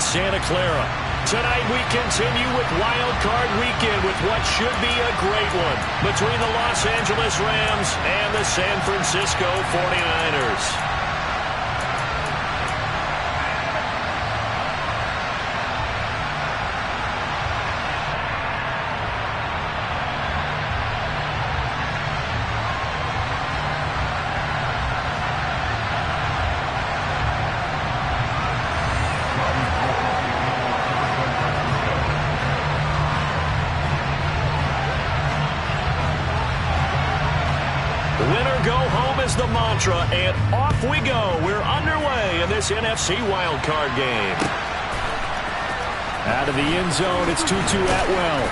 Santa Clara. Tonight we continue with Wild Card Weekend with what should be a great one between the Los Angeles Rams and the San Francisco 49ers. Winner go home is the mantra, and off we go. We're underway in this NFC wildcard game. Out of the end zone, it's Tutu Atwell.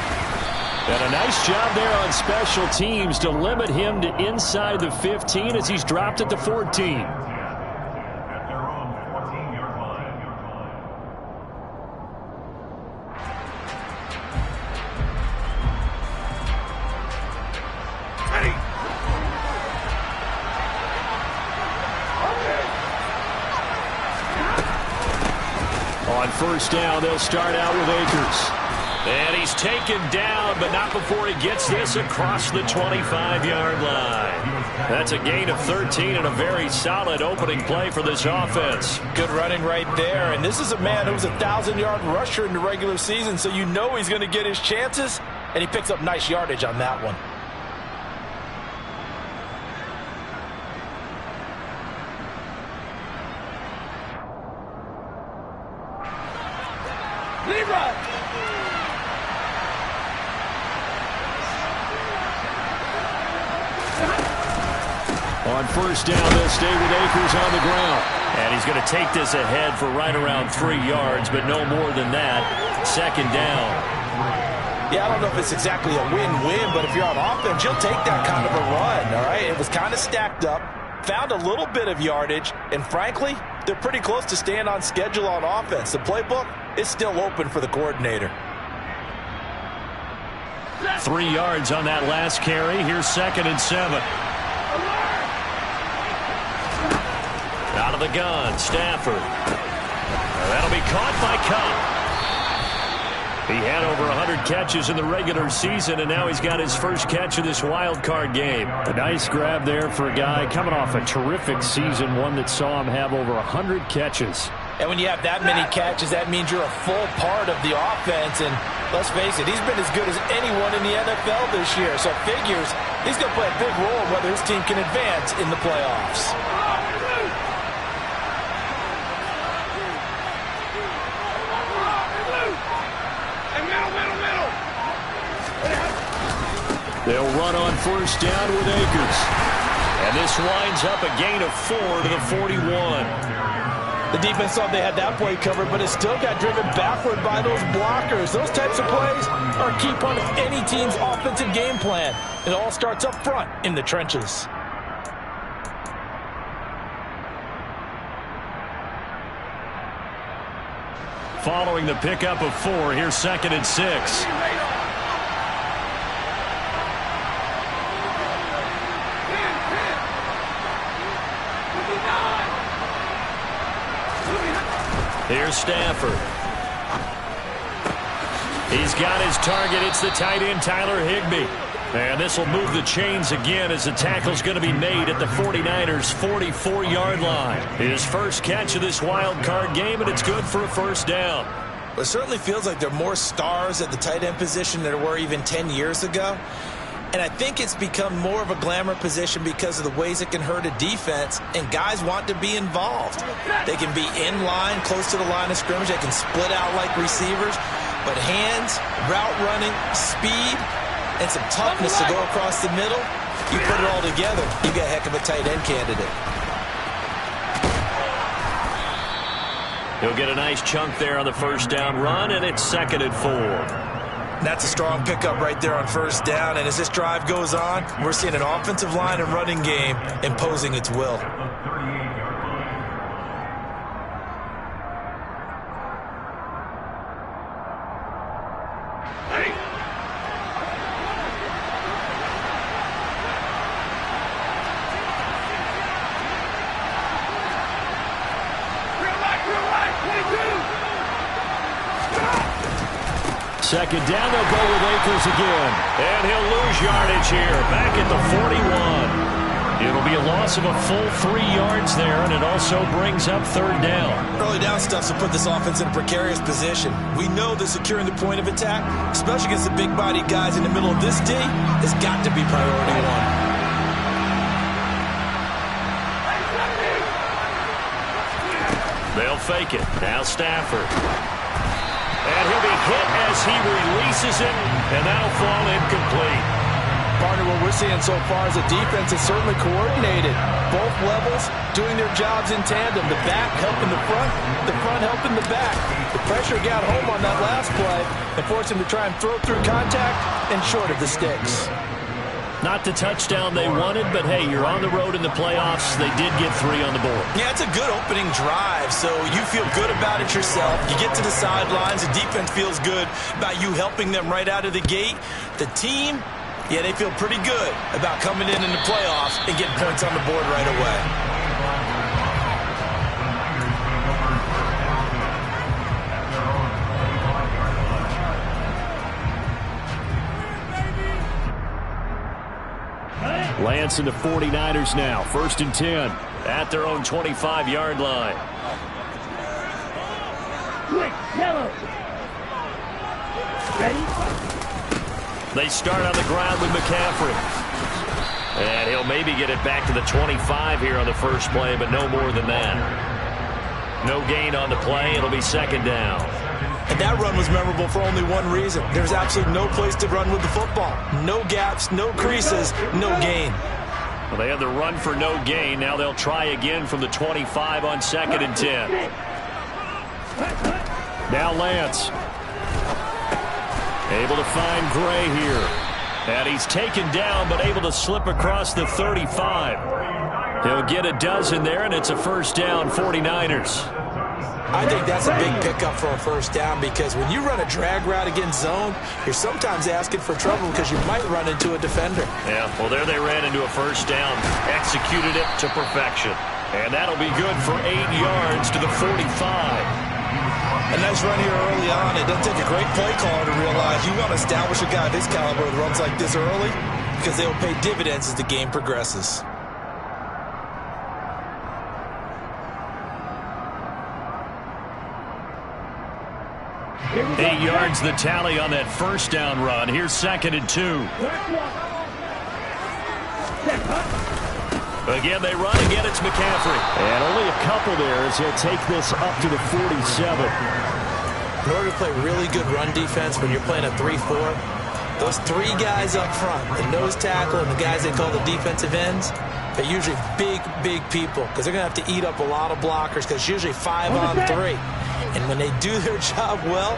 And a nice job there on special teams to limit him to inside the 15 as he's dropped at the 14. On first down, they'll start out with Akers. And he's taken down, but not before he gets this across the 25-yard line. That's a gain of 13 and a very solid opening play for this offense. Good running right there. And this is a man who was a 1,000-yard rusher in the regular season, so you know he's going to get his chances, and he picks up nice yardage on that one. On first down, they'll stay with Akers on the ground. And he's going to take this ahead for right around 3 yards, but no more than that. Second down. Yeah, I don't know if it's exactly a win-win, but if you're on offense, you'll take that kind of a run, all right? It was kind of stacked up, found a little bit of yardage, and frankly, they're pretty close to staying on schedule on offense. The playbook is still open for the coordinator. 3 yards on that last carry. Here's 2nd and 7. Out of the gun, Stafford. That'll be caught by Cup. He had over 100 catches in the regular season, and now he's got his first catch of this wild card game. A nice grab there for a guy coming off a terrific season, one that saw him have over 100 catches. And when you have that many catches, that means you're a full part of the offense. And let's face it, he's been as good as anyone in the NFL this year. So it figures he's going to play a big role in whether his team can advance in the playoffs. They'll run on first down with Akers. And this winds up a gain of 4 to the 41. The defense thought they had that play covered, but it still got driven backward by those blockers. Those types of plays are a key part of any team's offensive game plan. It all starts up front in the trenches. Following the pickup of 4, here's 2nd and 6. Here's Stafford. He's got his target. It's the tight end, Tyler Higbee. And this will move the chains again as the tackle's going to be made at the 49ers' 44-yard line. His first catch of this wild card game, and it's good for a first down. It certainly feels like there are more stars at the tight end position than there were even 10 years ago. And I think it's become more of a glamour position because of the ways it can hurt a defense, and guys want to be involved. They can be in line, close to the line of scrimmage. They can split out like receivers. But hands, route running, speed, and some toughness to go across the middle, you put it all together, you got a heck of a tight end candidate. He'll get a nice chunk there on the first down run, and it's 2nd and 4. That's a strong pickup right there on first down. And as this drive goes on, we're seeing an offensive line and running game imposing its will. second down, they'll go with Akers again. And he'll lose yardage here, back at the 41. It'll be a loss of a full 3 yards there, and it also brings up third down. Early down stuff to put this offense in a precarious position. We know that securing the point of attack, especially against the big-bodied guys in the middle of this D, has got to be priority one. They'll fake it. Now Stafford. And he'll be hit as he releases it, and that'll fall incomplete. Partner, what we're seeing so far is a defense is certainly coordinated. Both levels doing their jobs in tandem. The back helping the front helping the back. The pressure got home on that last play and forced him to try and throw through contact and short of the sticks. Not the touchdown they wanted, but hey, you're on the road in the playoffs. They did get 3 on the board. Yeah, it's a good opening drive, so you feel good about it yourself. You get to the sidelines, the defense feels good about you helping them right out of the gate. The team, yeah, they feel pretty good about coming in the playoffs and getting points on the board right away. Lance and the 49ers now. 1st and 10 at their own 25-yard line. Quick, yellow. Ready? They start on the ground with McCaffrey. And he'll maybe get it back to the 25 here on the first play, but no more than that. No gain on the play. It'll be 2nd down. And that run was memorable for only one reason. There's absolutely no place to run with the football. No gaps, no creases, no gain. Well, they had the run for no gain. Now they'll try again from the 25 on 2nd and 10. Now Lance. Able to find Gray here. And he's taken down, but able to slip across the 35. He'll get a dozen there, and it's a 1st down, 49ers. I think that's a big pickup for a 1st down because when you run a drag route against zone, you're sometimes asking for trouble because you might run into a defender. Yeah, well, there they ran into a 1st down, executed it to perfection. And that'll be good for 8 yards to the 45. A nice run here early on. It doesn't take a great play caller to realize you want to establish a guy of his caliber that runs like this early because they will pay dividends as the game progresses. Eight yards the tally on that 1st down run. Here's 2nd and 2. Again, they run. Again, it's McCaffrey. And only a couple there as he'll take this up to the 47. In order to play really good run defense when you're playing a 3-4, those 3 guys up front, the nose tackle and the guys they call the defensive ends, they're usually big people because they're going to have to eat up a lot of blockers because it's usually 5 on 3. And when they do their job well,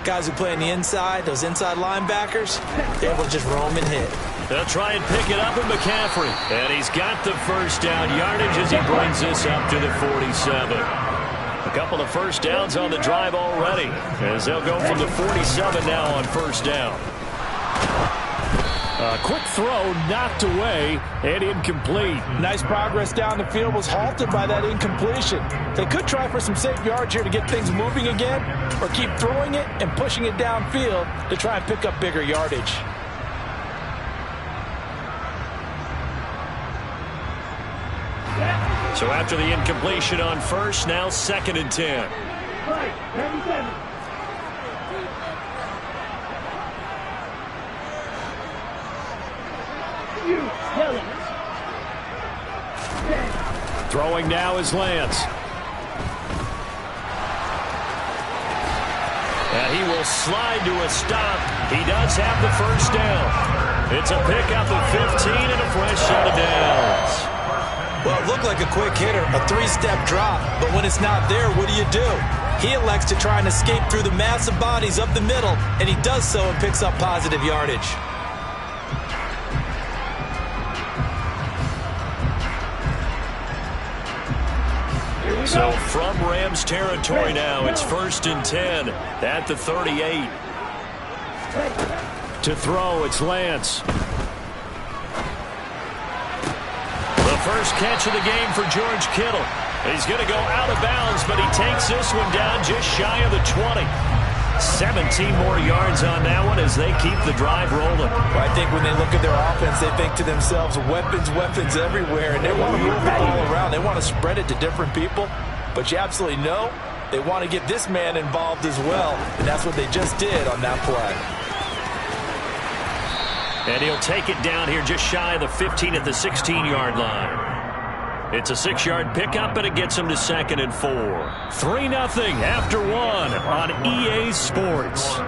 guys who play on the inside, those inside linebackers, they're able to just roam and hit. They'll try and pick it up with McCaffrey. And he's got the 1st down yardage as he brings this up to the 47. A couple of 1st downs on the drive already as they'll go from the 47 now on 1st down. A quick throw knocked away and incomplete. Nice progress down the field was halted by that incompletion. They could try for some safe yards here to get things moving again or keep throwing it and pushing it downfield to try and pick up bigger yardage. So after the incompletion on 1st, now 2nd and 10. Throwing now is Lance. And he will slide to a stop. He does have the 1st down. It's a pickup of 15 and a fresh set of downs. Well, it looked like a quick hitter, a 3-step drop. But when it's not there, what do? He elects to try and escape through the massive bodies up the middle, and he does so and picks up positive yardage. So from Rams territory now, it's 1st and 10 at the 38. To throw, it's Lance. The first catch of the game for George Kittle. He's going to go out of bounds, but he takes this one down just shy of the 20. 17 more yards on that one as they keep the drive rolling. Well, I think when they look at their offense, they think to themselves, weapons, weapons everywhere, and they want to move the ball around. They want to spread it to different people, but you absolutely know they want to get this man involved as well, and that's what they just did on that play. And he'll take it down here just shy of the 15 at the 16-yard line. It's a 6-yard pickup, and it gets him to 2nd and 4. 3-0 after 1 on EA Sports.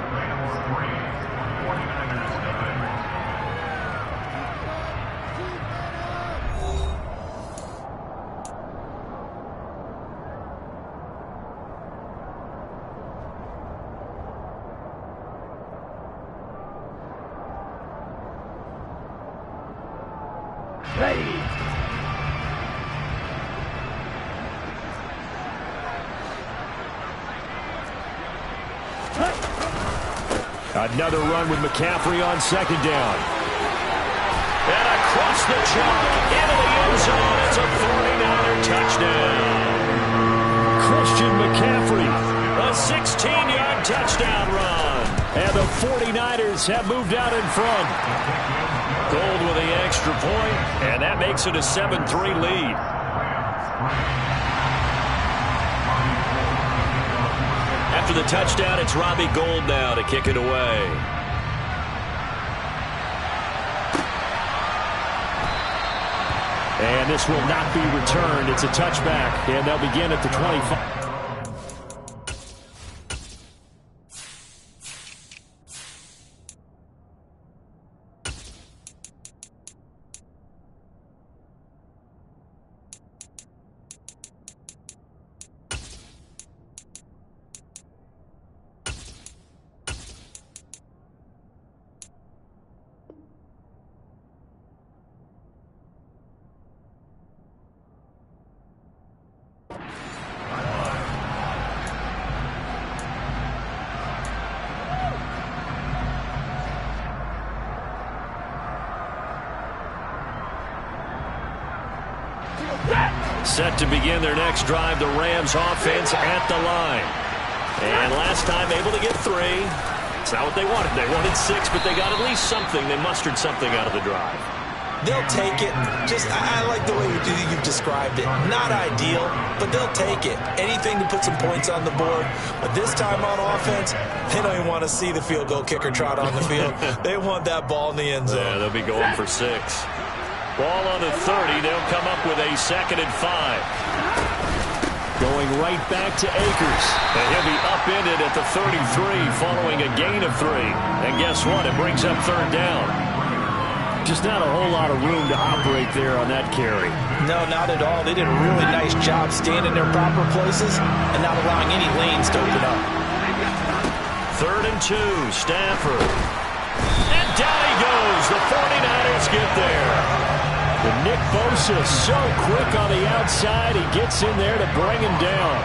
Another run with McCaffrey on 2nd down. And across the chalk into the end zone. It's a 49er touchdown. Christian McCaffrey, a 16-yard touchdown run. And the 49ers have moved out in front. Gold with the extra point, and that makes it a 7-3 lead. After the touchdown, it's Robbie Gould now to kick it away. And this will not be returned. It's a touchback, and they'll begin at the 25. Set to begin their next drive, the Rams offense at the line. And last time able to get 3. It's not what they wanted. They wanted 6, but they got at least something. They mustered something out of the drive. They'll take it. I like the way you've described it. Not ideal, but they'll take it. Anything to put some points on the board. But this time on offense, they don't even want to see the field goal kicker trot on the field. They want that ball in the end zone. Yeah, they'll be going for 6. Ball on the 30. They'll come up with a 2nd and 5. Going right back to Akers. And he'll be upended at the 33 following a gain of 3. And guess what? It brings up 3rd down. Just not a whole lot of room to operate there on that carry. No, not at all. They did a really nice job staying in their proper places and not allowing any lanes to open up. 3rd and 2. Stafford. And down he goes. The 49ers get there. The Nick Bosa so quick on the outside. He gets in there to bring him down.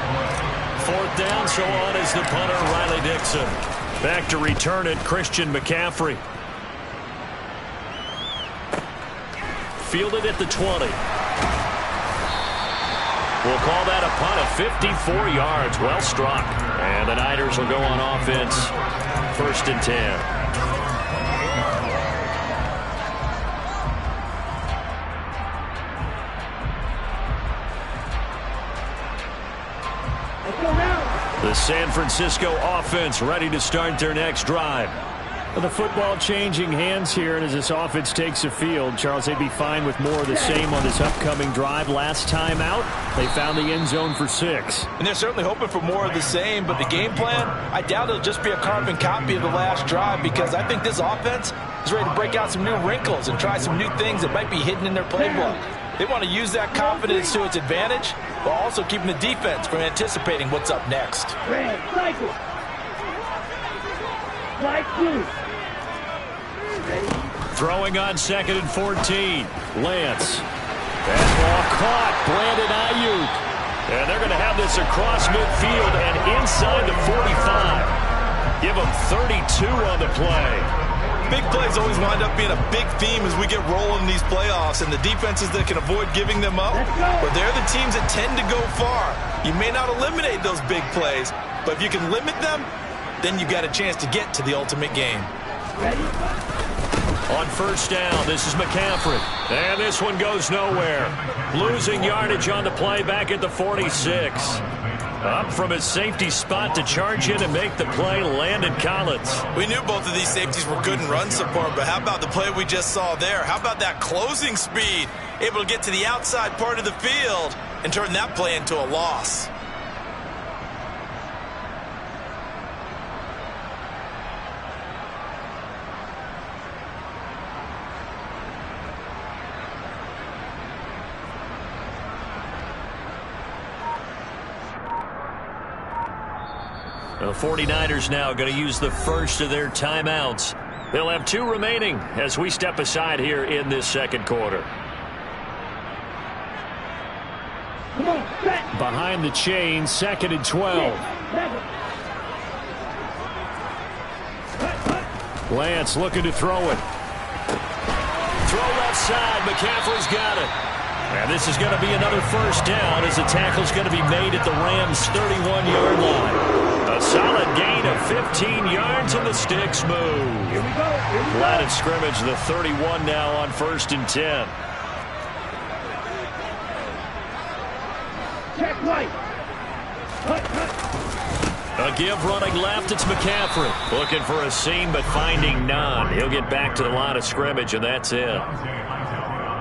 4th down, so on is the punter, Riley Dixon. Back to return it, Christian McCaffrey. Fielded at the 20. We'll call that a punt of 54 yards. Well struck. And the Niners will go on offense. 1st and 10. The San Francisco offense ready to start their next drive. Well, the football changing hands here, and as this offense takes the field, Charles, they'd be fine with more of the same on this upcoming drive. Last time out, they found the end zone for 6. And they're certainly hoping for more of the same, but the game plan, I doubt it'll just be a carbon copy of the last drive, because I think this offense is ready to break out some new wrinkles and try some new things that might be hidden in their playbook. They want to use that confidence to its advantage, while also keeping the defense from anticipating what's up next. Throwing on 2nd and 14. Lance. That ball caught. Brandon Ayuk. And they're going to have this across midfield and inside the 45. Give them 32 on the play. Big plays always wind up being a big theme as we get rolling in these playoffs, and the defenses that can avoid giving them up, but they're the teams that tend to go far. You may not eliminate those big plays, but if you can limit them, then you got a chance to get to the ultimate game. On first down, this is McCaffrey. And this one goes nowhere. Losing yardage on the play back at the 46. Up from his safety spot to charge in and make the play, Landon Collins. We knew both of these safeties were good in run support, but how about the play we just saw there? How about that closing speed? Able to get to the outside part of the field and turn that play into a loss. The 49ers now going to use the first of their timeouts. They'll have 2 remaining as we step aside here in this second quarter. Behind the chain, 2nd and 12. Lance looking to throw it. Throw left side. McCaffrey's got it. And this is going to be another first down as the tackle's going to be made at the Rams' 31-yard line. A solid gain of 15 yards and the sticks move. Here we go. Line of scrimmage, the 31 now on 1st and 10. Check right. A give running left, it's McCaffrey. Looking for a seam, but finding none. He'll get back to the line of scrimmage, and that's it.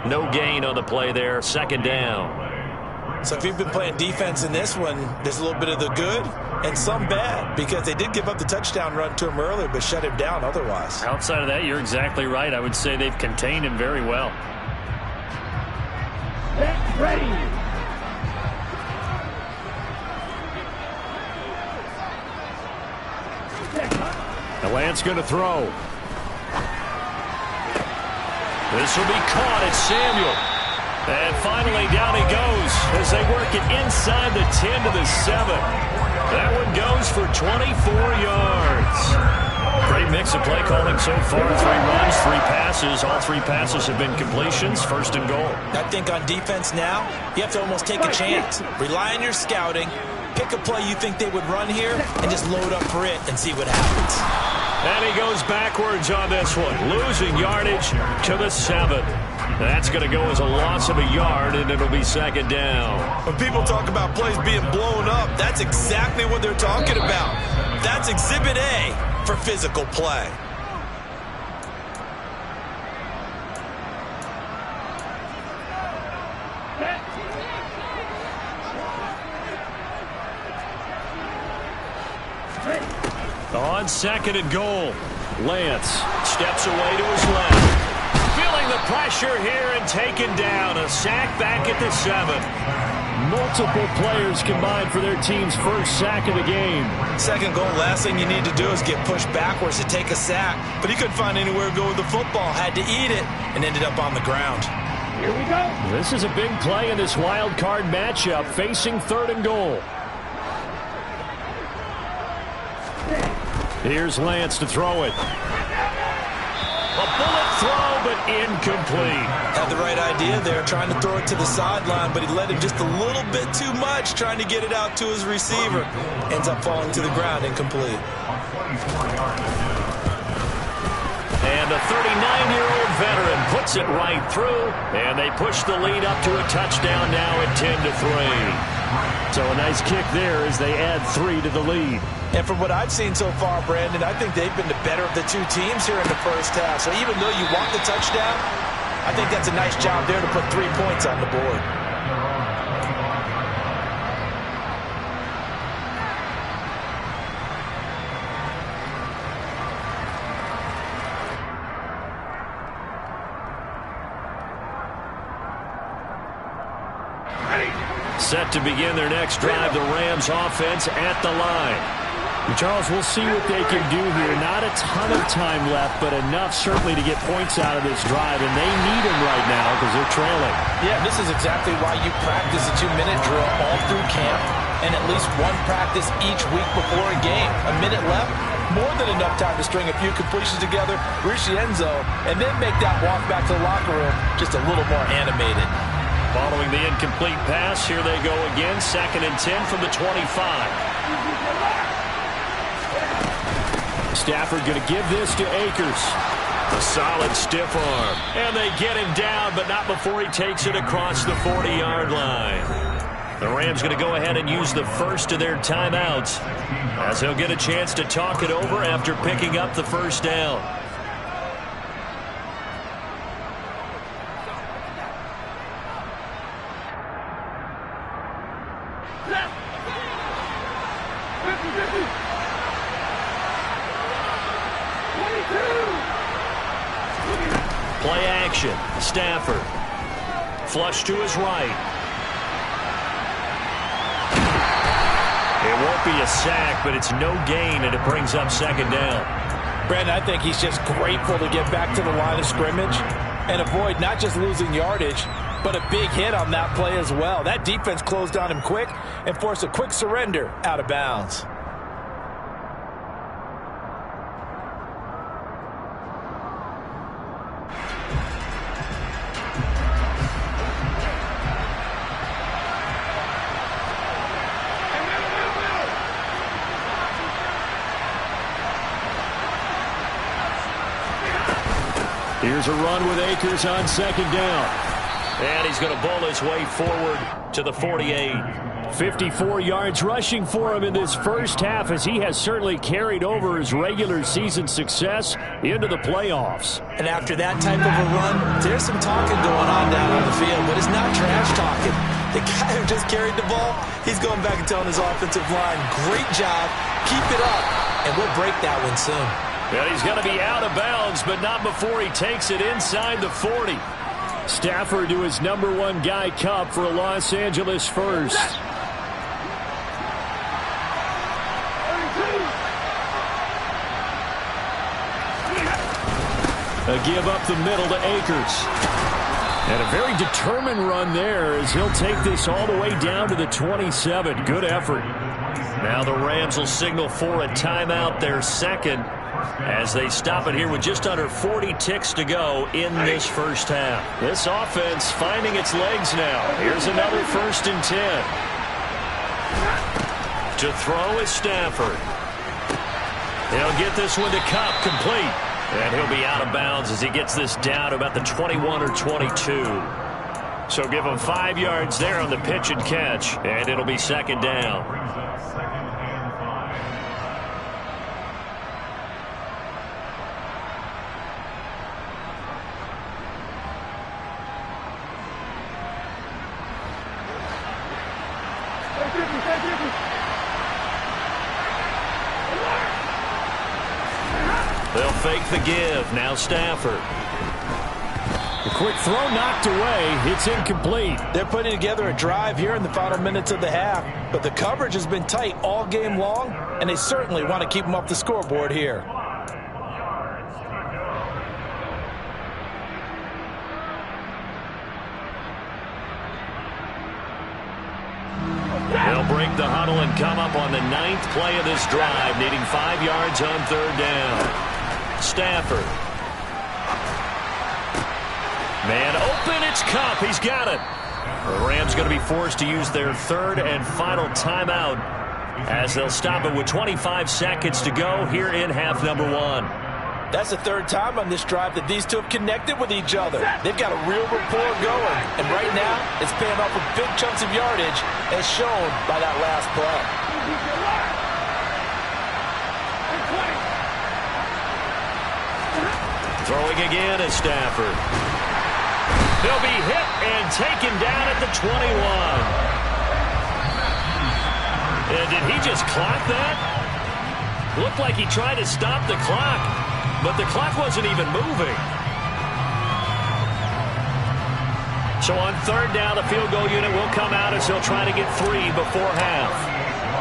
No gain on the play there, 2nd down. So if you've been playing defense in this one, there's a little bit of the good and some bad, because they did give up the touchdown run to him earlier, but shut him down otherwise. Outside of that, you're exactly right. I would say they've contained him very well. Get ready. The Lance going to throw. This will be caught. It's Samuel. And finally down he goes as they work it inside the 10 to the 7. That one goes for 24 yards. Great mix of play calling so far. 3 runs, 3 passes. All 3 passes have been completions. 1st and goal. I think on defense now, you have to almost take a chance. Rely on your scouting. Pick a play you think they would run here and just load up for it and see what happens. And he goes backwards on this one. Losing yardage to the 7. That's going to go as a loss of a yard, and it'll be 2nd down. When people talk about plays being blown up, that's exactly what they're talking about. That's Exhibit A for physical play. On 2nd and goal, Lance steps away to his left. Feeling the pressure here and taken down. A sack back at the 7. Multiple players combined for their team's first sack of the game. 2nd goal, last thing you need to do is get pushed backwards to take a sack. But he couldn't find anywhere to go with the football. Had to eat it and ended up on the ground. Here we go. This is a big play in this wild card matchup, facing 3rd and goal. Here's Lance to throw it. A bullet throw, but incomplete. Had the right idea there, trying to throw it to the sideline, but he let him just a little bit too much, trying to get it out to his receiver. Ends up falling to the ground, incomplete. And the 39-year-old veteran puts it right through, and they push the lead up to a touchdown now at 10-3. So a nice kick there as they add 3 to the lead. And from what I've seen so far, Brandon, I think they've been the better of the 2 teams here in the first half. So even though you want the touchdown, I think that's a nice job there to put 3 points on the board. Set to begin their next drive, the Rams offense at the line. Charles, we'll see what they can do here. Not a ton of time left, but enough certainly to get points out of this drive, and they need them right now because they're trailing. Yeah, this is exactly why you practice a 2-minute drill all through camp and at least 1 practice each week before a game. A minute left, more than enough time to string a few completions together, reach the end zone, and then make that walk back to the locker room just a little more animated. Following the incomplete pass, here they go again. 2nd and 10 from the 25. Stafford going to give this to Akers. A solid stiff arm. And they get him down, but not before he takes it across the 40-yard line. The Rams going to go ahead and use the first of their timeouts, as he'll get a chance to talk it over after picking up the first down. Play action. Stafford. Flush to his right. It won't be a sack, but it's no gain, and it brings up second down. Brandon, I think he's just grateful to get back to the line of scrimmage and avoid not just losing yardage, but a big hit on that play as well. That defense closed on him quick and forced a quick surrender out of bounds. Here's a run with Akers on second down. And he's going to bowl his way forward to the 48. 54 yards rushing for him in this first half, as he has certainly carried over his regular season success into the playoffs. And after that type of a run, there's some talking going on down on the field, but it's not trash talking. The guy who just carried the ball, he's going back and telling his offensive line, great job, keep it up, and we'll break that one soon. And he's going to be out of bounds, but not before he takes it inside the 40. Stafford to his #1 guy, Cup, for a Los Angeles first. A give up the middle to Akers. And a very determined run there, as he'll take this all the way down to the 27. Good effort. Now the Rams will signal for a timeout, their second, as they stop it here with just under 40 ticks to go in this first half. This offense finding its legs now. Here's another 1st and 10. To throw is Stafford. He'll get this one to Cup, complete. And he'll be out of bounds as he gets this down about the 21 or 22. So give him 5 yards there on the pitch and catch, and it'll be second down. They'll fake the give. Now Stafford. The quick throw knocked away. It's incomplete. They're putting together a drive here in the final minutes of the half, but the coverage has been tight all game long, and they certainly want to keep them up the scoreboard here. They'll break the huddle and come up on the 9th play of this drive, needing 5 yards on 3rd down. Stafford. Man open, it's Cup. He's got it. The Rams going to be forced to use their 3rd and final timeout, as they'll stop it with 25 seconds to go here in half number 1. That's the 3rd time on this drive that these two have connected with each other. They've got a real rapport going, and right now it's paying off with big chunks of yardage, as shown by that last play. Throwing again is Stafford. He'll be hit and taken down at the 21. And did he just clock that? Looked like he tried to stop the clock, but the clock wasn't even moving. So on 3rd down, the field goal unit will come out as he'll try to get 3 before half.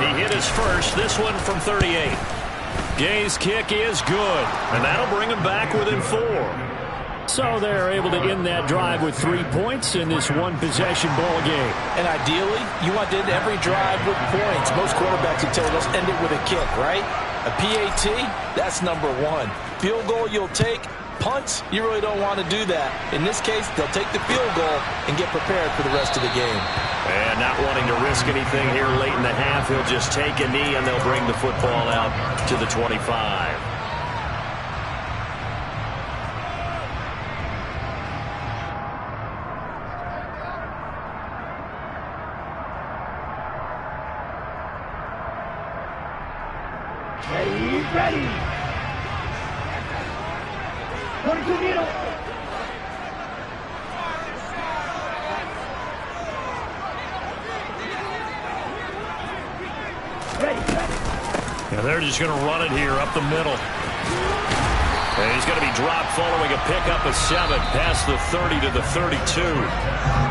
He hit his first, this one from 38. Gay's kick is good, and that'll bring him back within 4. So they're able to end that drive with 3 points in this one-possession ball game. And ideally, you want to end every drive with points. Most quarterbacks have told us end it with a kick, right? A PAT, that's number 1. Field goal you'll take. Punts, you really don't want to do that. In this case, they'll take the field goal and get prepared for the rest of the game. And not wanting to risk anything here late in the half, he'll just take a knee and they'll bring the football out to the 25. Ready, ready. 42 middle. Ready, ready. And they're just going to run it here up the middle. And he's going to be dropped following a pickup of 7 past the 30 to the 32.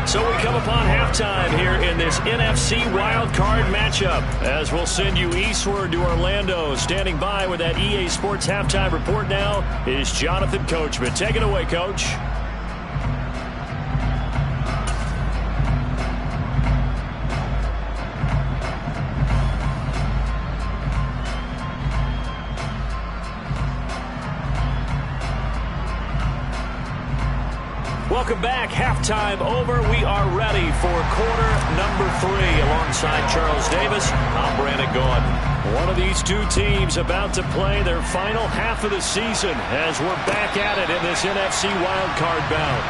So we come upon halftime here in this NFC wildcard matchup as we'll send you eastward to Orlando. Standing by with that EA Sports halftime report now is Jonathan Coachman. Take it away, Coach. Welcome back. Halftime over. We are ready for quarter number 3. Alongside Charles Davis, I'm Brandon Gaudin. One of these two teams about to play their final half of the season as we're back at it in this NFC wildcard bout.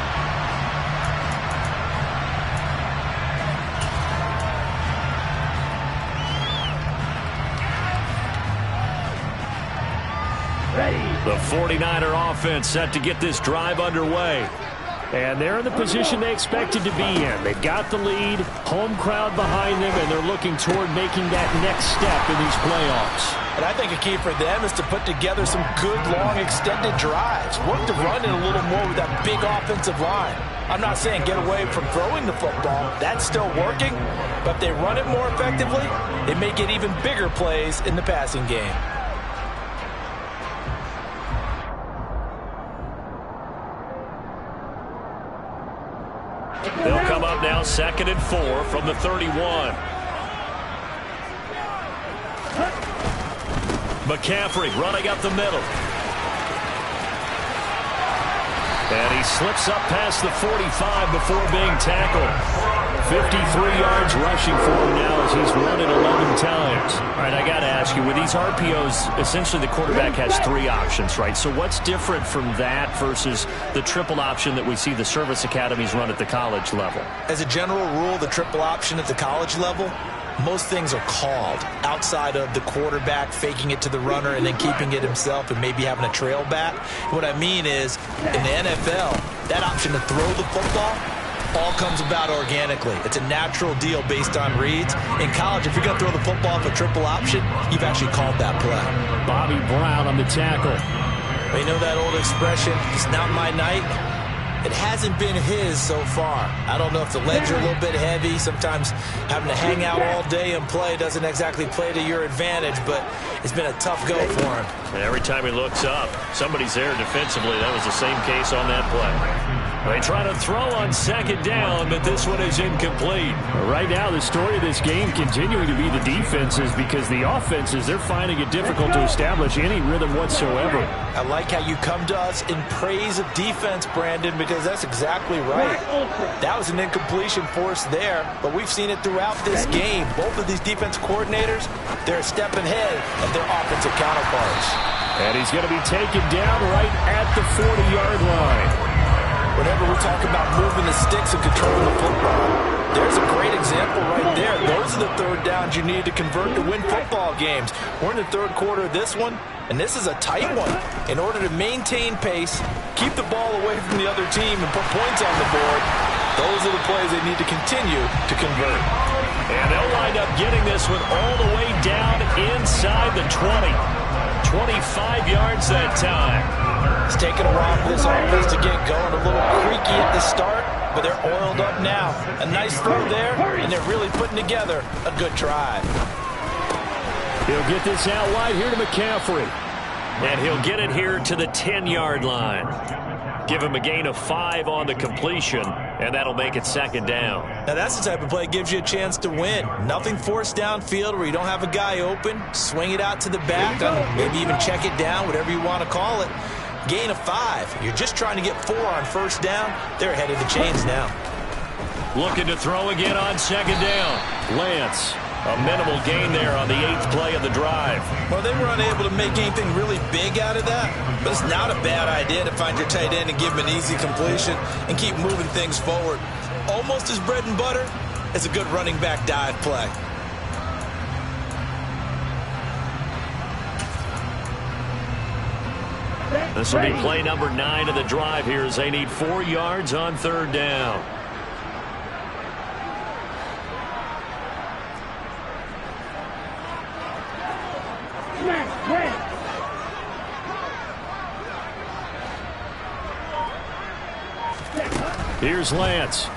The 49er offense set to get this drive underway. And they're in the position they expected to be in. They've got the lead, home crowd behind them, and they're looking toward making that next step in these playoffs. And I think a key for them is to put together some good, long, extended drives. Work to run it a little more with that big offensive line. I'm not saying get away from throwing the football. That's still working. But if they run it more effectively, they may get even bigger plays in the passing game. They'll come up now 2nd and 4 from the 31. McCaffrey running up the middle. And he slips up past the 45 before being tackled. 53 yards rushing for him now as he's run it 11 times. All right, I got to ask you, with these RPOs, essentially the quarterback has 3 options, right? So what's different from that versus the triple option that we see the service academies run at the college level? As a general rule, the triple option at the college level, most things are called outside of the quarterback faking it to the runner and then keeping it himself and maybe having a trail back. What I mean is, in the NFL, that option to throw the football all comes about organically. It's a natural deal based on reads. In college, if you're going to throw the football for triple option, you've actually called that play. Bobby Brown on the tackle. Well, you know that old expression, it's not my night? It hasn't been his so far. I don't know if the legs are a little bit heavy. Sometimes having to hang out all day and play doesn't exactly play to your advantage, but it's been a tough go for him. And every time he looks up, somebody's there defensively. That was the same case on that play. They try to throw on 2nd down, but this one is incomplete. Right now, the story of this game continuing to be the defenses, because the offenses, they're finding it difficult to establish any rhythm whatsoever. I like how you come to us in praise of defense, Brandon, because that's exactly right. That was an incompletion forced there, but we've seen it throughout this game. Both of these defense coordinators, they're a step ahead of their offensive counterparts. And he's going to be taken down right at the 40-yard line. Whenever we talk about moving the sticks and controlling the football, there's a great example right there. Those are the 3rd downs you need to convert to win football games. We're in the 3rd quarter of this one, and this is a tight one. In order to maintain pace, keep the ball away from the other team, and put points on the board, those are the plays they need to continue to convert. And they'll wind up getting this one all the way down inside the 20. 25 yards that time. It's taken a while for this offense to get going. A little creaky at the start, but they're oiled up now. A nice throw there, and they're really putting together a good drive. He'll get this out wide here to McCaffrey. And he'll get it here to the 10-yard line. Give him a gain of 5 on the completion, and that'll make it 2nd down. Now that's the type of play that gives you a chance to win. Nothing forced downfield where you don't have a guy open. Swing it out to the back, maybe even check it down, whatever you want to call it. Gain of 5. You're just trying to get 4 on 1st down. They're ahead of the chains now. Looking to throw again on 2nd down. Lance, a minimal gain there on the 8th play of the drive. Well, they were unable to make anything really big out of that, but it's not a bad idea to find your tight end and give him an easy completion and keep moving things forward. Almost as bread and butter as a good running back dive play. This will be play number 9 of the drive here as they need 4 yards on 3rd down. Here's Lance.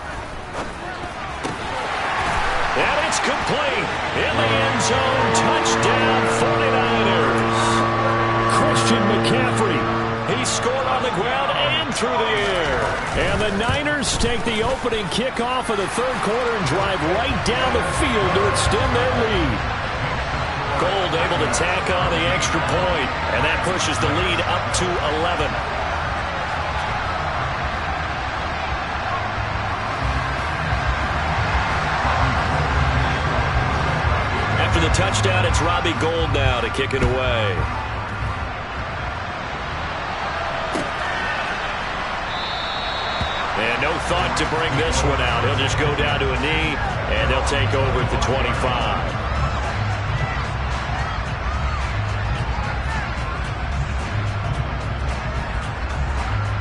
And it's complete. In the end zone. Touchdown 49ers. Christian McCaffrey. He scored on the ground and through the air. And the Niners take the opening kickoff of the 3rd quarter and drive right down the field to extend their lead. Gold able to tack on the extra point, and that pushes the lead up to 11. After the touchdown, it's Robbie Gould now to kick it away. And no thought to bring this one out. He'll just go down to a knee, and they'll take over at the 25.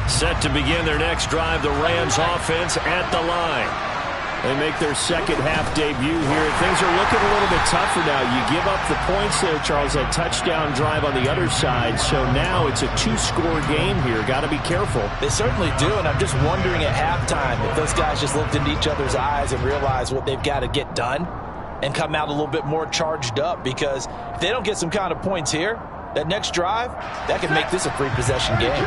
Set to begin their next drive, the Rams offense at the line. They make their second half debut here. Things are looking a little bit tougher now. You give up the points there, Charles, that touchdown drive on the other side. So now it's a 2-score game here. Got to be careful. They certainly do, and I'm just wondering at halftime if those guys just looked into each other's eyes and realized what they've got to get done and come out a little bit more charged up, because if they don't get some kind of points here, that next drive, that could make this a 3-possession game.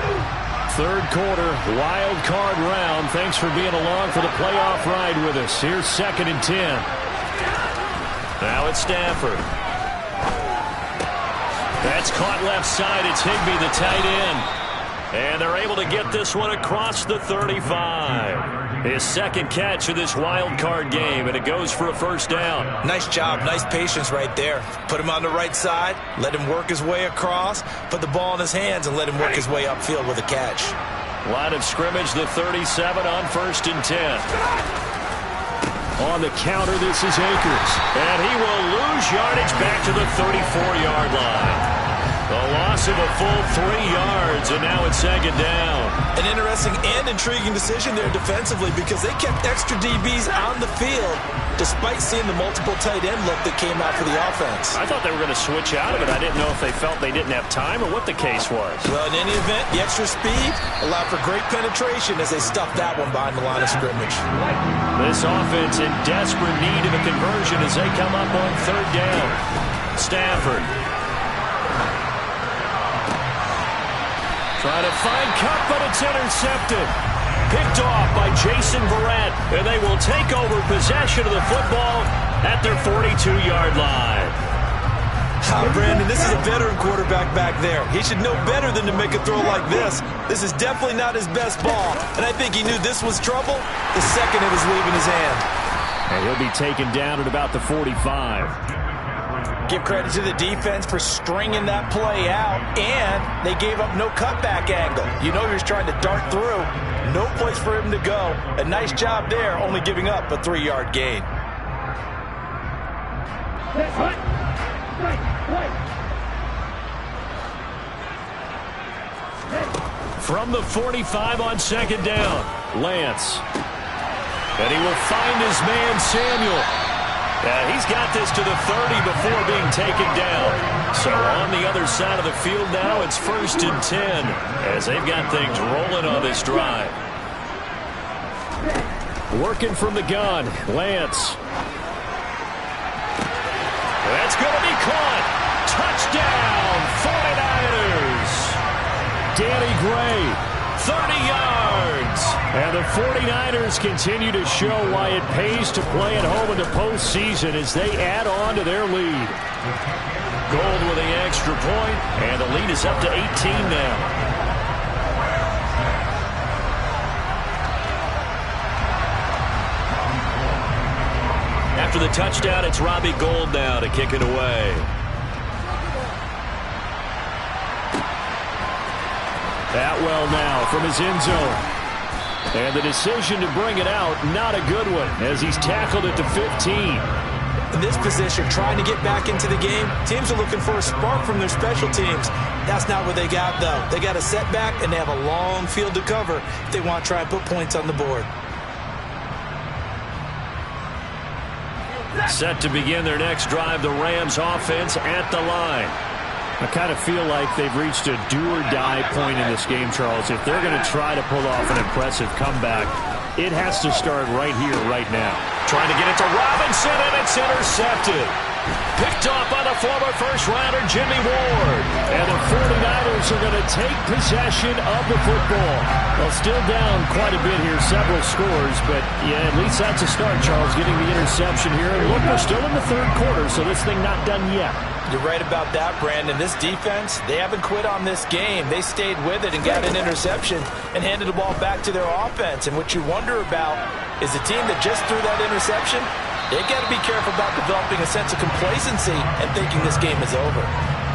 3rd quarter, wild card round. Thanks for being along for the playoff ride with us. Here's 2nd and 10. Now it's Stafford. That's caught left side. It's Higbee, the tight end. And they're able to get this one across the 35. His second catch of this wild card game, and it goes for a 1st down. Nice job, nice patience right there. Put him on the right side, let him work his way across, put the ball in his hands, and let him work his way upfield with a catch. Line of scrimmage, the 37 on 1st and 10. On the counter, this is Akers. And he will lose yardage back to the 34-yard line. The loss of a full 3 yards, and now it's 2nd down. An interesting and intriguing decision there defensively, because they kept extra DBs on the field despite seeing the multiple tight end look that came out for the offense. I thought they were going to switch out of it. I didn't know if they felt they didn't have time or what the case was. Well, in any event, the extra speed allowed for great penetration as they stuffed that one behind the line of scrimmage. This offense in desperate need of a conversion as they come up on 3rd down. Stafford. Trying to find Cup, but it's intercepted. Picked off by Jason Verrett, and they will take over possession of the football at their 42-yard line. Brandon, this is a veteran quarterback back there. He should know better than to make a throw like this. This is definitely not his best ball, and I think he knew this was trouble the second it was leaving his hand. And he'll be taken down at about the 45. Give credit to the defense for stringing that play out, and they gave up no cutback angle. You know he was trying to dart through. No place for him to go. A nice job there, only giving up a 3-yard gain. From the 45 on 2nd down, Lance. And he will find his man, Samuel. He's got this to the 30 before being taken down. So on the other side of the field now, it's 1st and 10 as they've got things rolling on this drive. Working from the gun, Lance. That's going to be caught. Touchdown, 49ers. Danny Gray. 30 yards. And the 49ers continue to show why it pays to play at home in the postseason as they add on to their lead. Gold with the extra point, and the lead is up to 18 now. After the touchdown, it's Robbie Gould now to kick it away. Atwell now from his end zone. And the decision to bring it out, not a good one, as he's tackled at the 15. In this position, trying to get back into the game, teams are looking for a spark from their special teams. That's not what they got, though. They got a setback, and they have a long field to cover if they want to try and put points on the board. Set to begin their next drive, the Rams offense at the line. I kind of feel like they've reached a do-or-die point in this game, Charles. If they're going to try to pull off an impressive comeback, it has to start right here, right now. Trying to get it to Robinson, and it's intercepted. Picked off by the former first-rounder Jimmy Ward. And the 49ers are going to take possession of the football. Well, still down quite a bit here, several scores, but yeah, at least that's a start, Charles, getting the interception here. And look, we're still in the third quarter, so this thing not done yet. You're right about that, Brandon. This defense, they haven't quit on this game. They stayed with it and got an interception and handed the ball back to their offense. And what you wonder about is a team that just threw that interception, they got to be careful about developing a sense of complacency and thinking this game is over.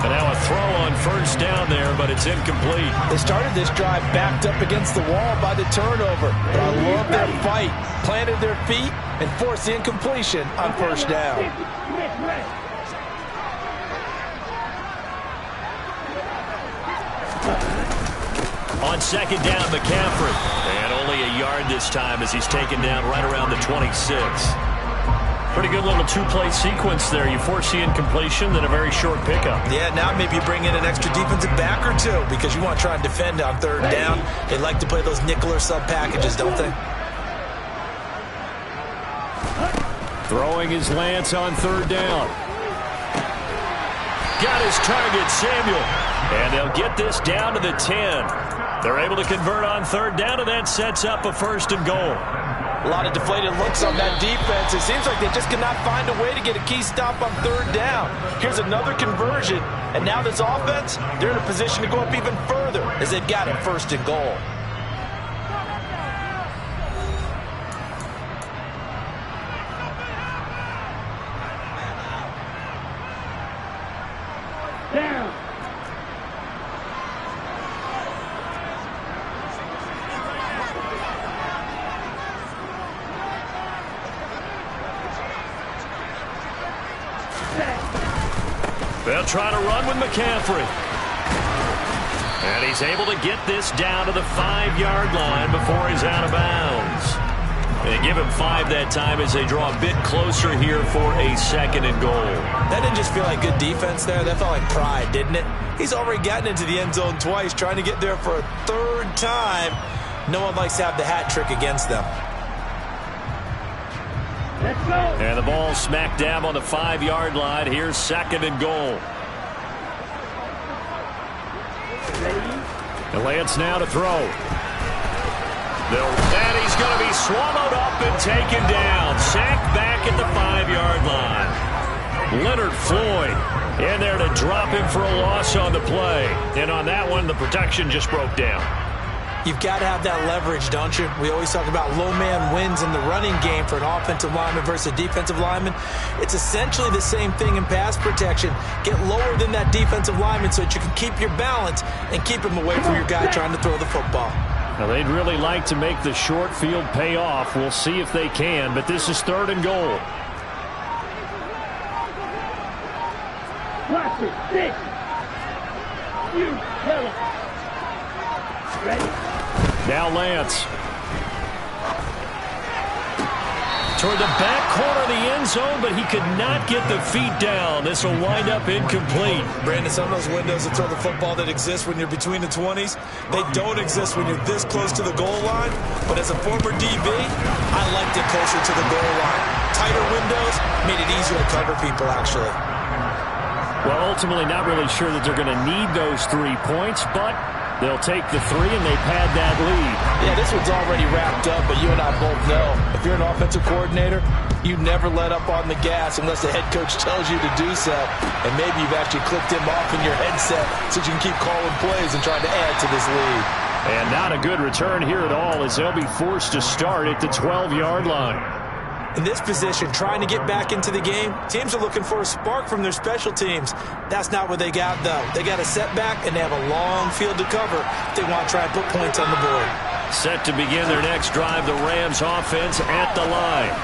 And now a throw on first down there, but it's incomplete. They started this drive backed up against the wall by the turnover. But I love their fight, planted their feet, and forced the incompletion on first down. On second down, McCaffrey. And only a yard this time as he's taken down right around the 26. Pretty good little two-play sequence there. You force the incompletion, then a very short pickup. Yeah, now maybe you bring in an extra defensive back or two because you want to try and defend on third down. They like to play those nickel or sub packages, don't they? Throwing his Lance on third down. Got his target, Samuel. And they'll get this down to the 10. They're able to convert on third down, and that sets up a first and goal. A lot of deflated looks on that defense. It seems like they just cannot find a way to get a key stop on third down. Here's another conversion, and now this offense, they're in a position to go up even further as they've got it first and goal. Down. They'll try to run with McCaffrey. And he's able to get this down to the 5-yard line before he's out of bounds. They give him 5 that time as they draw a bit closer here for a second and goal. That didn't just feel like good defense there. That felt like pride, didn't it? He's already gotten into the end zone twice, trying to get there for a third time. No one likes to have the hat trick against them. Let's go. And the ball smack dab on the 5-yard line. Here's second and goal. And Lance now to throw. And he's going to be swallowed up and taken down. Sacked back at the 5-yard line. Leonard Floyd in there to drop him for a loss on the play. And on that one, the protection just broke down. You've got to have that leverage, don't you? We always talk about low man wins in the running game for an offensive lineman versus a defensive lineman. It's essentially the same thing in pass protection. Get lower than that defensive lineman so that you can keep your balance and keep him away from your guy trying to throw the football. Now, they'd really like to make the short field pay off. We'll see if they can, but this is third and goal. Watch it. 6. You tell him. Ready? Now Lance. Toward the back corner of the end zone, but he could not get the feet down. This will wind up incomplete. Brandon, some of those windows that throw the football that exist when you're between the 20s, they don't exist when you're this close to the goal line. But as a former DB, I liked it closer to the goal line. Tighter windows made it easier to cover people, actually. Well, ultimately not really sure that they're going to need those 3 points, but they'll take the 3 and they've had that lead. Yeah, this one's already wrapped up, but you and I both know if you're an offensive coordinator, you never let up on the gas unless the head coach tells you to do so. And maybe you've actually clicked him off in your headset so you can keep calling plays and trying to add to this lead. And not a good return here at all as they'll be forced to start at the 12-yard line. In this position, trying to get back into the game, teams are looking for a spark from their special teams. That's not what they got, though. They got a setback, and they have a long field to cover if they want to try and put points on the board. Set to begin their next drive, the Rams offense at the line.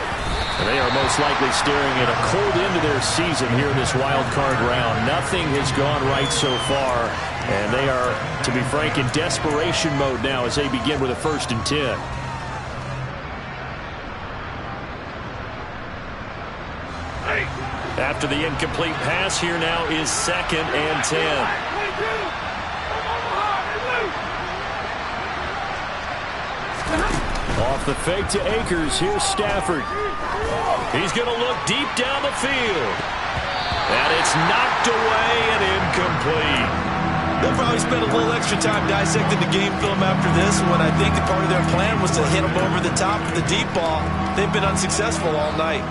And they are most likely staring at a cold end to their season here in this wild card round. Nothing has gone right so far, and they are, to be frank, in desperation mode now as they begin with a 1st and 10. After the incomplete pass, here now is 2nd and 10. Off the fake to Akers. Here's Stafford. He's going to look deep down the field. And it's knocked away and incomplete. They'll probably spend a little extra time dissecting the game film after this when I think part of their plan was to hit them over the top with the deep ball. They've been unsuccessful all night.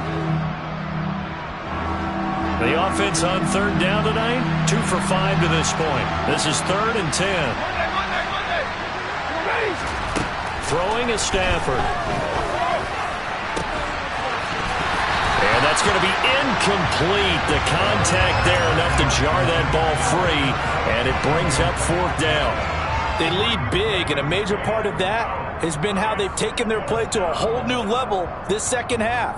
The offense on 3rd down tonight, 2 for 5 to this point. This is 3rd and 10. Throwing is Stafford. And that's going to be incomplete. The contact there enough to jar that ball free, and it brings up 4th down. They lead big, and a major part of that has been how they've taken their play to a whole new level this second half.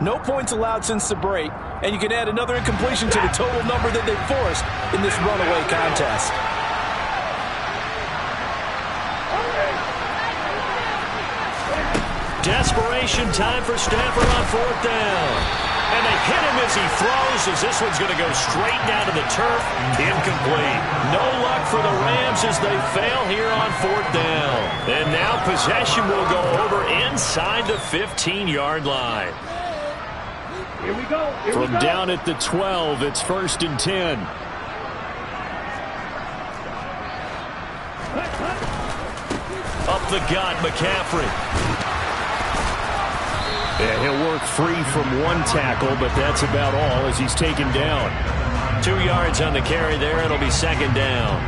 No points allowed since the break, and you can add another incompletion to the total number that they forced in this runaway contest. Desperation time for Stafford on 4th down. And they hit him as he throws, as this one's going to go straight down to the turf. Incomplete. No luck for the Rams as they fail here on 4th down. And now possession will go over inside the 15-yard line. Here we go. From down at the 12, it's 1st and 10. Up the gut, McCaffrey. Yeah, he'll work free from 1 tackle, but that's about all as he's taken down. 2 yards on the carry there. It'll be 2nd down.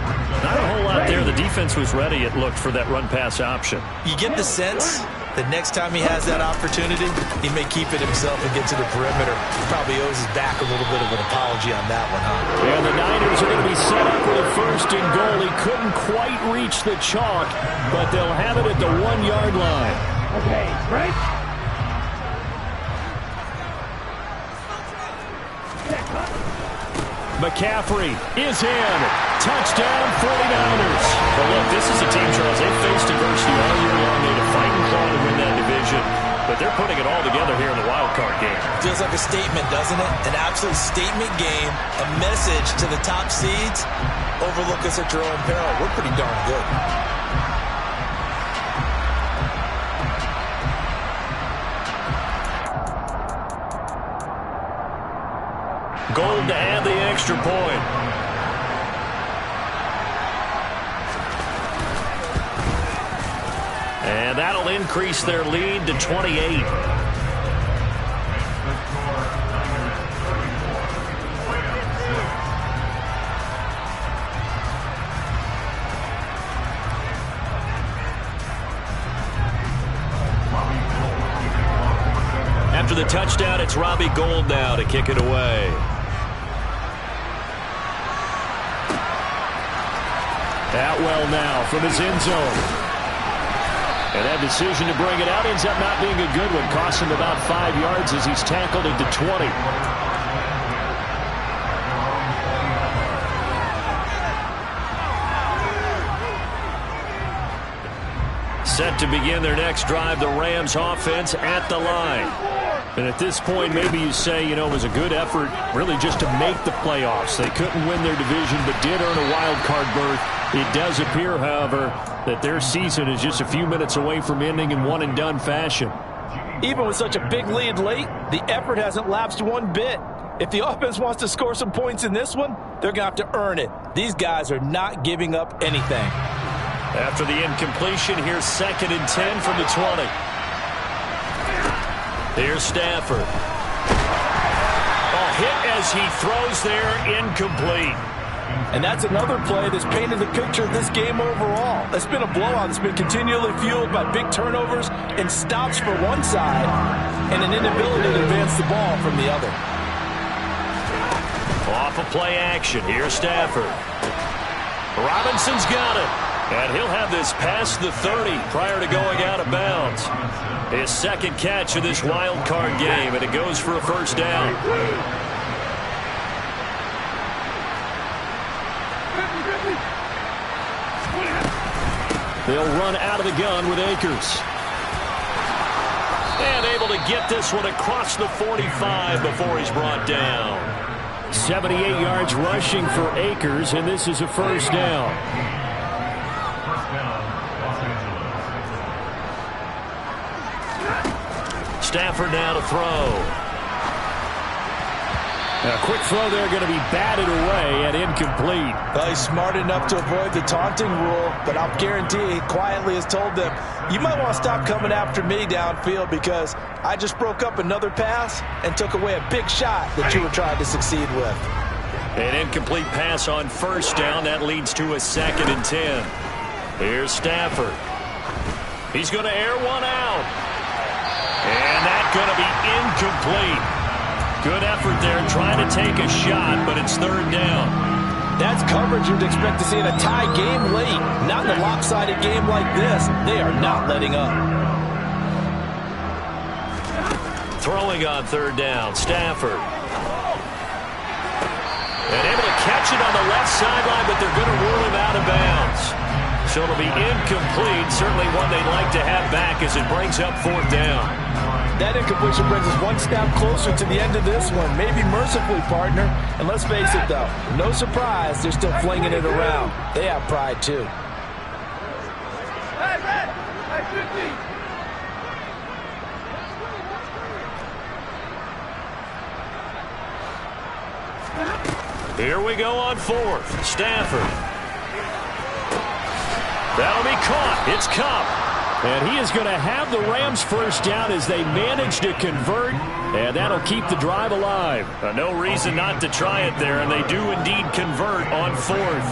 Not a whole lot there. The defense was ready, it looked, for that run-pass option. You get the sense that next time he has that opportunity, he may keep it himself and get to the perimeter. He probably owes his back a little bit of an apology on that one, huh? And the Niners are going to be set up with a 1st and goal. He couldn't quite reach the chalk, but they'll have it at the 1-yard line. Okay, break. McCaffrey is in. Touchdown, 49ers. Well, look, this is a team, Charles, they've faced adversity all year long. They had to fight and claw to win that division, but they're putting it all together here in the wild card game. Feels like a statement, doesn't it? An absolute statement game, a message to the top seeds. Overlook us at your own peril. We're pretty darn good. Gold to add the extra point. And that'll increase their lead to 28. After the touchdown, it's Robbie Gould now to kick it away. Atwell now from his end zone. And that decision to bring it out ends up not being a good one. Costs him about 5 yards as he's tackled at the 20. Set to begin their next drive, the Rams offense at the line. And at this point, maybe you say, you know, it was a good effort really just to make the playoffs. They couldn't win their division but did earn a wild card berth. It does appear, however, that their season is just a few minutes away from ending in one-and-done fashion. Even with such a big lead late, the effort hasn't lapsed one bit. If the offense wants to score some points in this one, they're going to have to earn it. These guys are not giving up anything. After the incompletion, here's 2nd and 10 from the 20. Here's Stafford. A hit as he throws there, incomplete. And that's another play that's painted the picture of this game overall. It's been a blowout that's been continually fueled by big turnovers and stops for one side and an inability to advance the ball from the other. Off of play action, here's Stafford. Robinson's got it. And he'll have this past the 30 prior to going out of bounds. His second catch of this wild card game, and it goes for a first down. They'll run out of the gun with Akers. And able to get this one across the 45 before he's brought down. 78 yards rushing for Akers, and this is a first down. Stafford now to throw. A quick throw there going to be batted away and incomplete. Well, he's smart enough to avoid the taunting rule, but I'll guarantee he quietly has told them, you might want to stop coming after me downfield because I just broke up another pass and took away a big shot that you were trying to succeed with. An incomplete pass on first down. That leads to a 2nd and 10. Here's Stafford. He's going to air one out. And that's going to be incomplete. Good effort there trying to take a shot, but it's 3rd down. That's coverage you'd expect to see in a tie game late. Not in a lopsided game like this. They are not letting up. Throwing on 3rd down, Stafford. And able to catch it on the left sideline, but they're going to rule him out of bounds. So it'll be incomplete. Certainly one they'd like to have back as it brings up 4th down. That incompletion brings us one step closer to the end of this one. Maybe mercifully, partner. And let's face it, though, no surprise, they're still flinging it around. They have pride, too. Here we go on 4th. Stafford. That'll be caught. It's Kupp. And he is going to have the Rams first down as they manage to convert, and that'll keep the drive alive. No reason not to try it there, and they do indeed convert on 4th.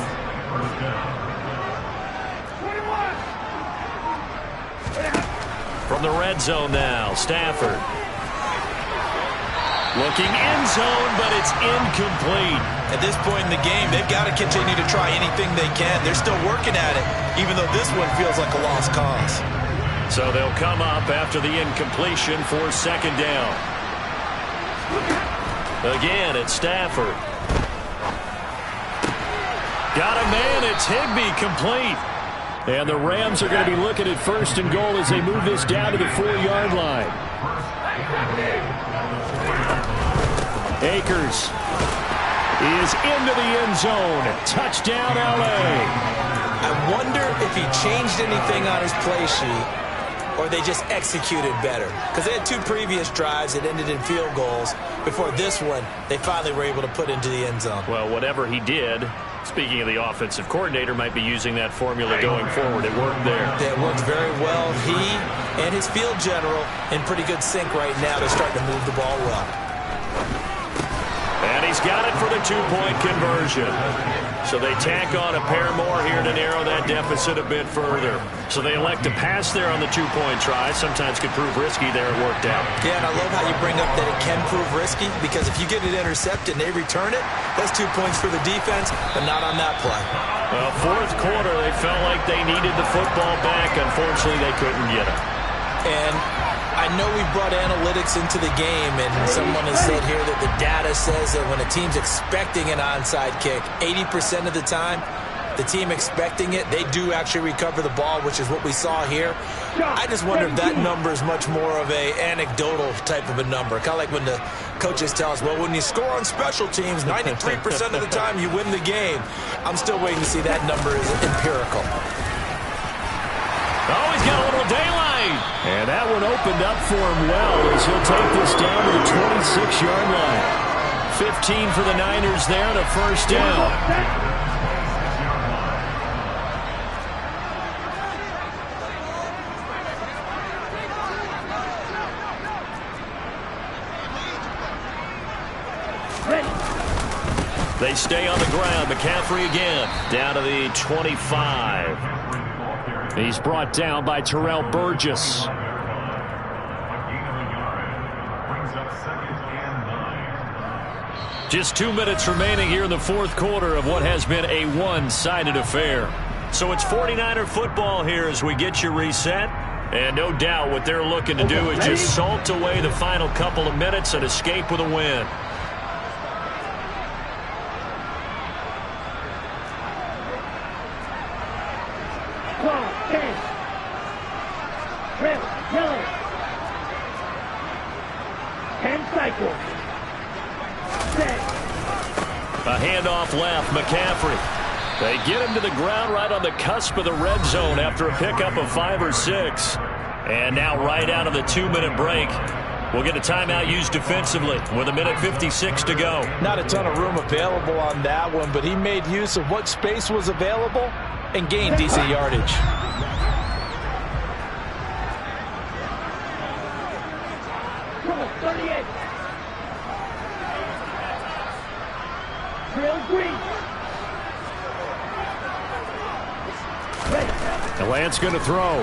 From the red zone now, Stafford. Looking end zone, but it's incomplete. At this point in the game, they've got to continue to try anything they can. They're still working at it, even though this one feels like a lost cause. So they'll come up after the incompletion for 2nd down. Again, it's Stafford. Got a man, it's Higbee, complete. And the Rams are going to be looking at 1st and goal as they move this down to the 4-yard line. Akers is into the end zone. Touchdown, L.A. I wonder if he changed anything on his play sheet or they just executed better. Because they had 2 previous drives that ended in field goals. Before this one, they finally were able to put into the end zone. Well, whatever he did, speaking of the offensive coordinator, might be using that formula going forward. It worked there. It worked very well. He and his field general in pretty good sync right now. They're starting to move the ball well. And he's got it for the 2-point conversion. So they tack on a pair more here to narrow that deficit a bit further. So they elect to pass there on the 2-point try. Sometimes could prove risky there. It worked out. Yeah, and I love how you bring up that it can prove risky, because if you get it intercepted and they return it, that's 2 points for the defense, but not on that play. Well, 4th quarter, they felt like they needed the football back. Unfortunately, they couldn't get it. And I know we brought analytics into the game, and someone has said here that the data says that when a team's expecting an onside kick, 80% of the time, the team expecting it, they do actually recover the ball, which is what we saw here. I just wonder if that number is much more of a anecdotal type of a number. Kind of like when the coaches tell us, well, when you score on special teams, 93% of the time you win the game. I'm still waiting to see that number is empirical. Oh, he's got a little daylight. And that one opened up for him well as he'll take this down to the 26-yard line. 15 for the Niners there and a first down. They stay on the ground. McCaffrey again down to the 25. He's brought down by Terrell Burgess. Just 2 minutes remaining here in the 4th quarter of what has been a one-sided affair. So it's 49er football here as we get you reset. And no doubt what they're looking to do is just salt away the final couple of minutes and escape with a win. A handoff left, McCaffrey. They get him to the ground right on the cusp of the red zone after a pickup of 5 or 6. And now right out of the 2-minute break, we'll get a timeout used defensively with 1:56 to go. Not a ton of room available on that one, but he made use of what space was available and gained decent yardage. The Lance going to throw.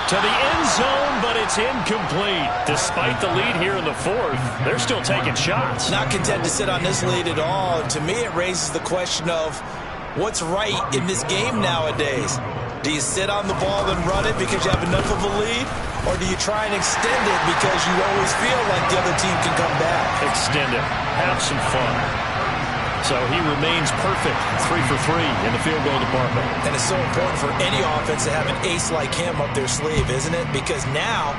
To the end zone, but it's incomplete. Despite the lead here in the 4th, they're still taking shots. Not content to sit on this lead at all. And to me, it raises the question of what's right in this game nowadays. Do you sit on the ball and run it because you have enough of a lead? Or do you try and extend it because you always feel like the other team can come back? Extend it. Have some fun. So he remains perfect, 3 for 3 in the field goal department. And it's so important for any offense to have an ace like him up their sleeve, isn't it? Because now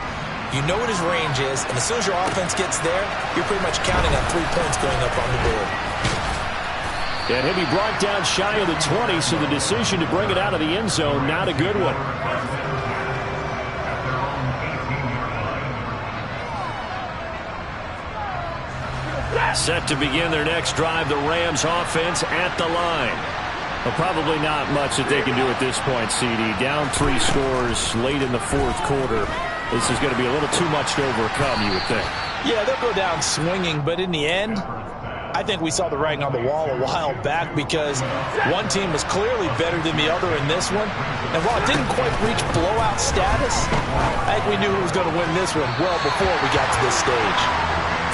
you know what his range is, and as soon as your offense gets there, you're pretty much counting on 3 points going up on the board. And he'll be brought down shy of the 20, so the decision to bring it out of the end zone, not a good one. Set to begin their next drive, the Rams offense at the line. Well, probably not much that they can do at this point, CD. Down 3 scores late in the 4th quarter. This is going to be a little too much to overcome, you would think. Yeah, they'll go down swinging, but in the end, I think we saw the writing on the wall a while back because one team was clearly better than the other in this one. And while it didn't quite reach blowout status, I think we knew who was going to win this one well before we got to this stage.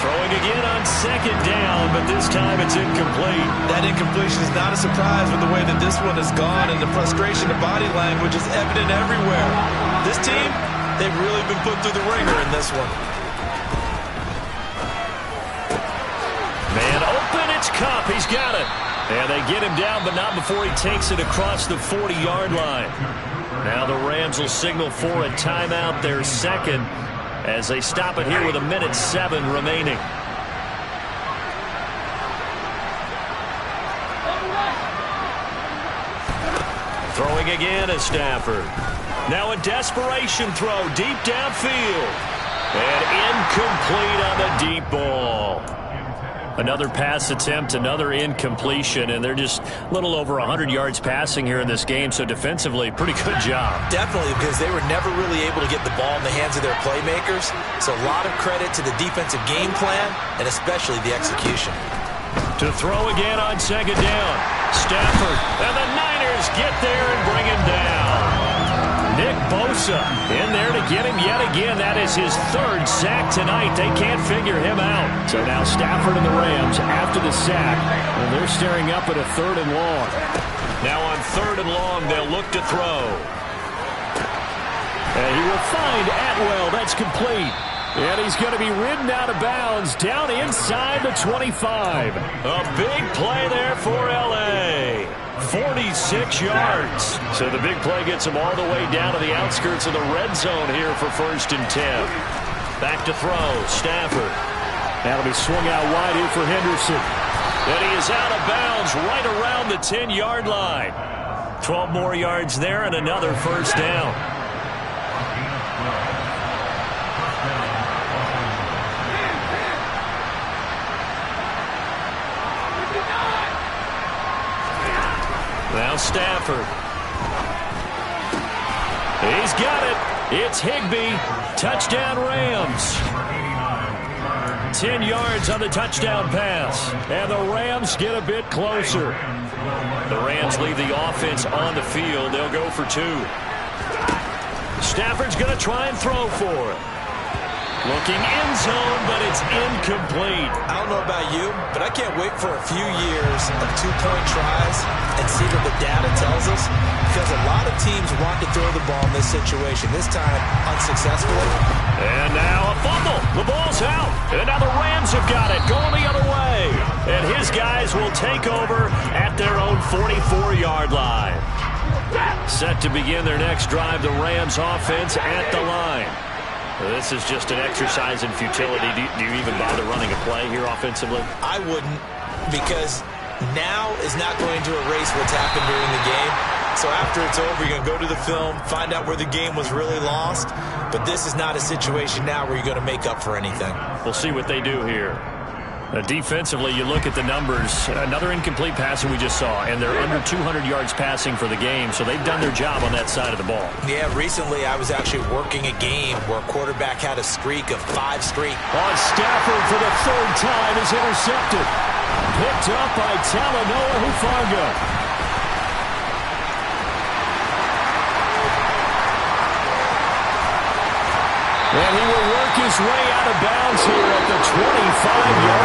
Throwing again on 2nd down, but this time it's incomplete. That incompletion is not a surprise with the way that this one has gone, and the frustration of body language is evident everywhere. This team, they've really been put through the ringer in this one. Man open, it's Kupp. He's got it. And they get him down, but not before he takes it across the 40-yard line. Now the Rams will signal for a timeout, their 2nd, as they stop it here with 1:07 remaining. Throwing again is Stafford. Now a desperation throw deep downfield. And incomplete on the deep ball. Another pass attempt, another incompletion, and they're just a little over 100 yards passing here in this game, so defensively, pretty good job. Definitely, because they were never really able to get the ball in the hands of their playmakers, so a lot of credit to the defensive game plan, and especially the execution. To throw again on 2nd down. Stafford, and the Niners get there and bring him down. Nick Bosa in there to get him yet again. That is his 3rd sack tonight. They can't figure him out. So now Stafford and the Rams after the sack, and they're staring up at a 3rd and long. Now on 3rd and long, they'll look to throw. And he will find Atwell. That's complete. And he's going to be ridden out of bounds down inside the 25. A big play there for L.A. 46 yards. So the big play gets him all the way down to the outskirts of the red zone here for 1st and 10. Back to throw. Stafford. That'll be swung out wide here for Henderson. And he is out of bounds right around the 10-yard line. 12 more yards there and another 1st down. Now Stafford. He's got it. It's Higbee. Touchdown Rams. 10 yards on the touchdown pass. And the Rams get a bit closer. The Rams leave the offense on the field. They'll go for 2. Stafford's going to try and throw for it. Looking end zone, but it's incomplete. I don't know about you, but I can't wait for a few years of two-point tries and see what the data tells us, because a lot of teams want to throw the ball in this situation, this time unsuccessfully. And now a fumble. The ball's out. And now the Rams have got it, going the other way. And his guys will take over at their own 44-yard line. Set to begin their next drive, the Rams offense at the line. This is just an exercise in futility. Do you even bother running a play here offensively? I wouldn't, because now is not going to erase what's happened during the game. So after it's over, you're going to go to the film, find out where the game was really lost. But this is not a situation now where you're going to make up for anything. We'll see what they do here. Defensively, you look at the numbers. Another incomplete pass that we just saw, and they're under 200 yards passing for the game, so they've done their job on that side of the ball. Yeah, recently I was actually working a game where a quarterback had a streak of 5 straight. Stafford for the third time is intercepted. Picked up by Talanoa Hufanga. And he will work his way out of bounds here at the 25-yard